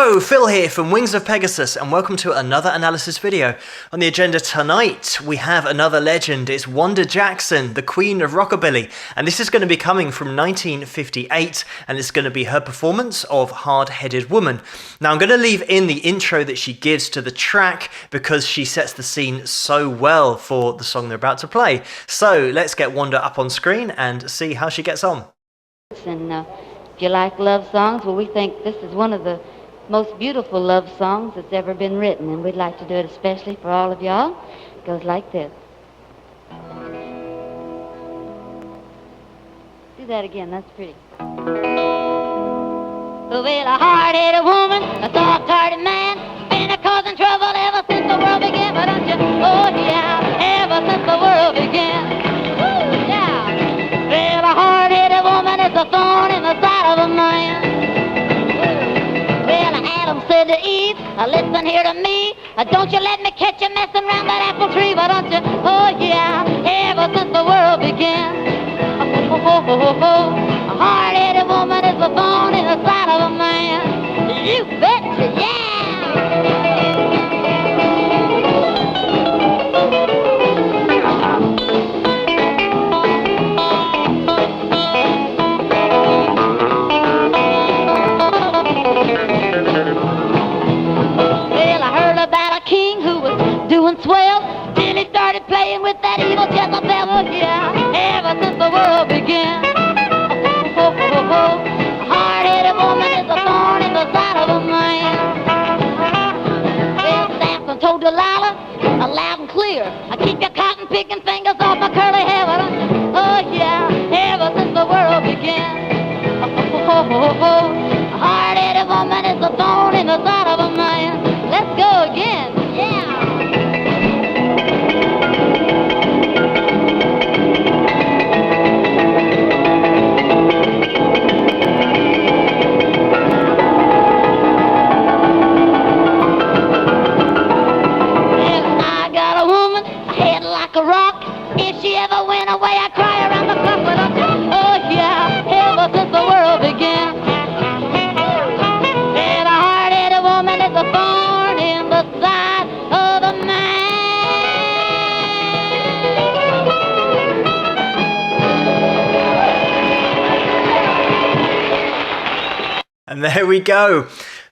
Hello, Phil here from Wings of Pegasus, and welcome to another analysis video. On the agenda tonight, we have another legend. It's Wanda Jackson, the Queen of Rockabilly, and this is going to be coming from 1958, and it's going to be her performance of Hard-Headed Woman. Now, I'm going to leave in the intro that she gives to the track because she sets the scene so well for the song they're about to play. So let's get Wanda up on screen and see how she gets on. And if you like love songs, well, we think this is one of the most beautiful love songs that's ever been written, and we'd like to do it especially for all of y'all. It goes like this. Do that again, that's pretty. Well, a hard-headed woman, a soft-hearted man, been a causing trouble ever since the world began, but don't you? Oh, yeah, ever since the world began. Woo, yeah. Well, a hard-headed woman is a thorn in the side of a man. Adam said to Eve, listen here to me, don't you let me catch you messing around that apple tree, but don't you? Oh yeah, ever since the world began. A hard-headed woman is a thorn in the side of a man. You betcha, yeah. Swell, till he started playing with that evil Jezebel. Oh yeah, ever since the world began. A hard-headed woman is a thorn in the side of a man. Well, Samson told Delilah, loud and clear, keep your cotton-picking fingers off my curly hair. Oh yeah, ever since the world began. A hard-headed woman is a thorn in the side of a man. Let's go again, yeah. A rock. If she ever went away, I cry around the clock. Oh yeah, ever since the world began. And a hard-headed woman is a thorn in the side of a man. And there we go.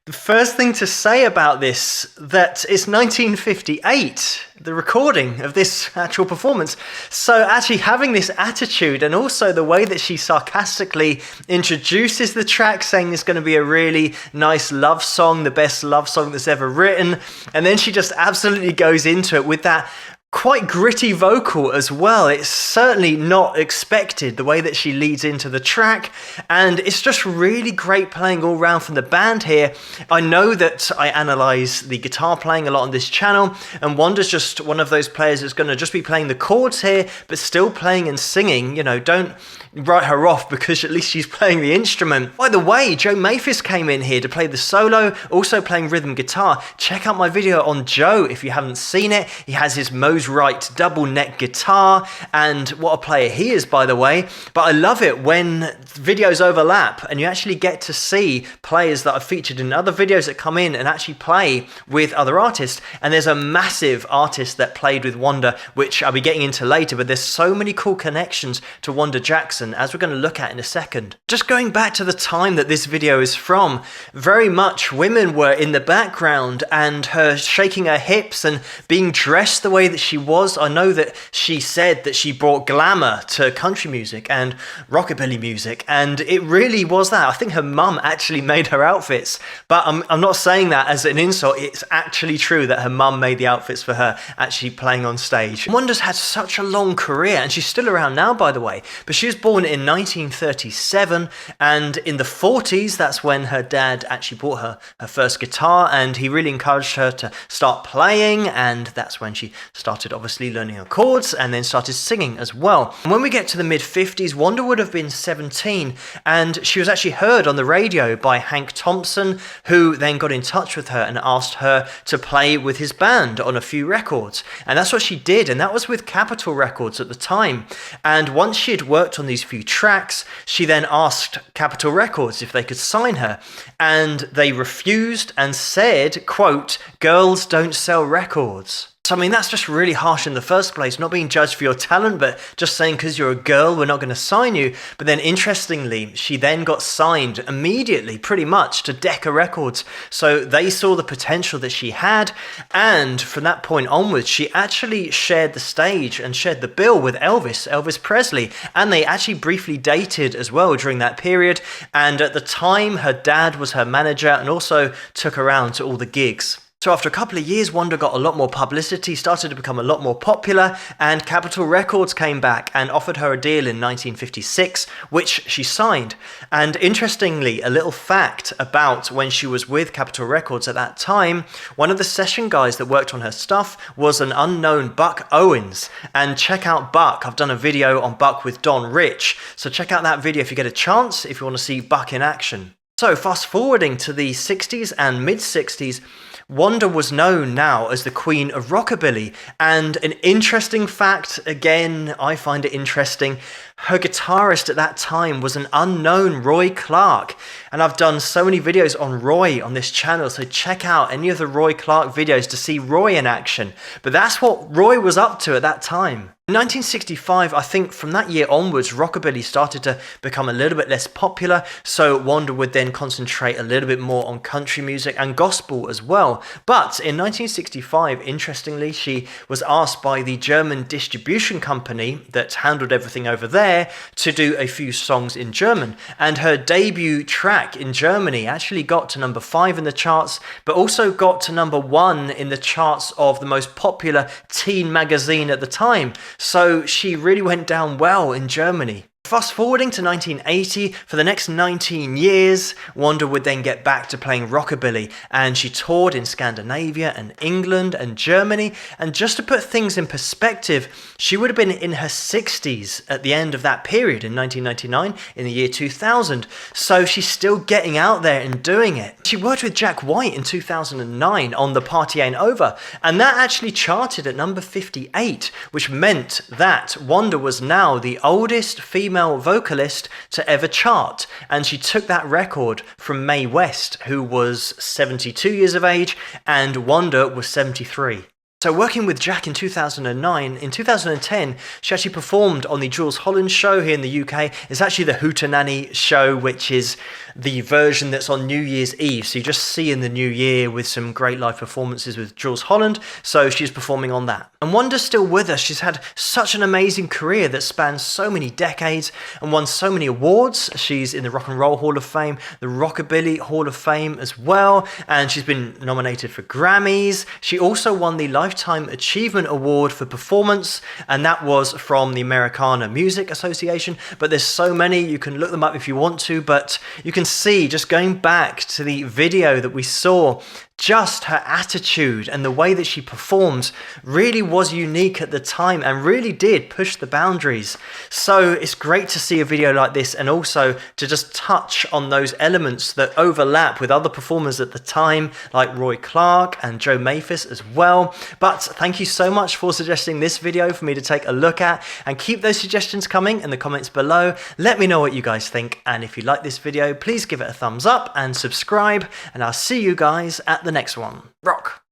The first thing to say about this, that it's 1958, the recording of this actual performance. So actually having this attitude, and also the way that she sarcastically introduces the track, saying it's going to be a really nice love song, the best love song that's ever written. And then she just absolutely goes into it with that quite gritty vocal as well. It's certainly not expected, the way that she leads into the track, and it's just really great playing all round from the band here. I know that I analyse the guitar playing a lot on this channel, and Wanda's just one of those players that's going to just be playing the chords here, but still playing and singing. You know, don't write her off because at least she's playing the instrument. By the way, Joe Mathis came in here to play the solo, also playing rhythm guitar. Check out my video on Joe if you haven't seen it. He has his Mose Right double neck guitar, and what a player he is, by the way. But I love it when videos overlap and you actually get to see players that I've featured in other videos that come in and actually play with other artists. And there's a massive artist that played with Wanda, which I'll be getting into later, but there's so many cool connections to Wanda Jackson, as we're going to look at in a second. Just going back to the time that this video is from, very much women were in the background, and her shaking her hips and being dressed the way that she was. I know that she said that she brought glamour to country music and rockabilly music, and it really was that. I think her mum actually made her outfits, but I'm not saying that as an insult. It's actually true that her mum made the outfits for her actually playing on stage. Wanda's had such a long career, and she's still around now, by the way, but she was born in 1937, and in the 40s, that's when her dad actually bought her her first guitar, and he really encouraged her to start playing, and that's when she started started obviously learning her chords and then started singing as well. And when we get to the mid-50s, Wanda would have been 17, and she was actually heard on the radio by Hank Thompson, who then got in touch with her and asked her to play with his band on a few records. And that's what she did, and that was with Capitol Records at the time. And once she had worked on these few tracks, she then asked Capitol Records if they could sign her, and they refused and said, quote, "Girls don't sell records." So, I mean, that's just really harsh in the first place, not being judged for your talent, but just saying because you're a girl, we're not going to sign you. But then, interestingly, she then got signed immediately, pretty much, to Decca Records. So they saw the potential that she had, and from that point onwards, she actually shared the stage and shared the bill with Elvis Presley, and they actually briefly dated as well during that period. And at the time, her dad was her manager and also took her around to all the gigs. So after a couple of years, Wanda got a lot more publicity, started to become a lot more popular, and Capitol Records came back and offered her a deal in 1956, which she signed. And interestingly, a little fact about when she was with Capitol Records at that time, one of the session guys that worked on her stuff was an unknown Buck Owens. And check out Buck. I've done a video on Buck with Don Rich, so check out that video if you get a chance, if you want to see Buck in action. So fast forwarding to the 60s and mid-60s, Wanda was known now as the Queen of Rockabilly, and an interesting fact, again, I find it interesting, her guitarist at that time was an unknown Roy Clark, and I've done so many videos on Roy on this channel, so check out any of the Roy Clark videos to see Roy in action, but that's what Roy was up to at that time. In 1965, I think from that year onwards, rockabilly started to become a little bit less popular, so Wanda would then concentrate a little bit more on country music and gospel as well. But in 1965, interestingly, she was asked by the German distribution company that handled everything over there to do a few songs in German. And her debut track in Germany actually got to number 5 in the charts, but also got to number 1 in the charts of the most popular teen magazine at the time. So she really went down well in Germany. Fast forwarding to 1980, for the next 19 years, Wanda would then get back to playing rockabilly, and she toured in Scandinavia and England and Germany, and just to put things in perspective, she would have been in her 60s at the end of that period in 1999, in the year 2000, so she's still getting out there and doing it. She worked with Jack White in 2009 on The Party Ain't Over, and that actually charted at number 58, which meant that Wanda was now the oldest female vocalist to ever chart, and she took that record from Mae West, who was 72 years of age, and Wanda was 73. So working with Jack in 2009, in 2010, she actually performed on the Jules Holland show here in the UK. It's actually the Hootenanny show, which is the version that's on New Year's Eve. So you just see in the new year with some great live performances with Jules Holland. So she's performing on that. And Wanda's still with us. She's had such an amazing career that spans so many decades and won so many awards. She's in the Rock and Roll Hall of Fame, the Rockabilly Hall of Fame as well. And she's been nominated for Grammys. She also won the Lifetime Achievement Award for Performance, and that was from the Americana Music Association. But there's so many, you can look them up if you want to, but you can see, just going back to the video that we saw, just her attitude and the way that she performs really was unique at the time and really did push the boundaries. So it's great to see a video like this and also to just touch on those elements that overlap with other performers at the time, like Roy Clark and Joe Maphis as well. But thank you so much for suggesting this video for me to take a look at, and keep those suggestions coming in the comments below. Let me know what you guys think, and if you like this video, please give it a thumbs up and subscribe, and I'll see you guys at the next one. Rock!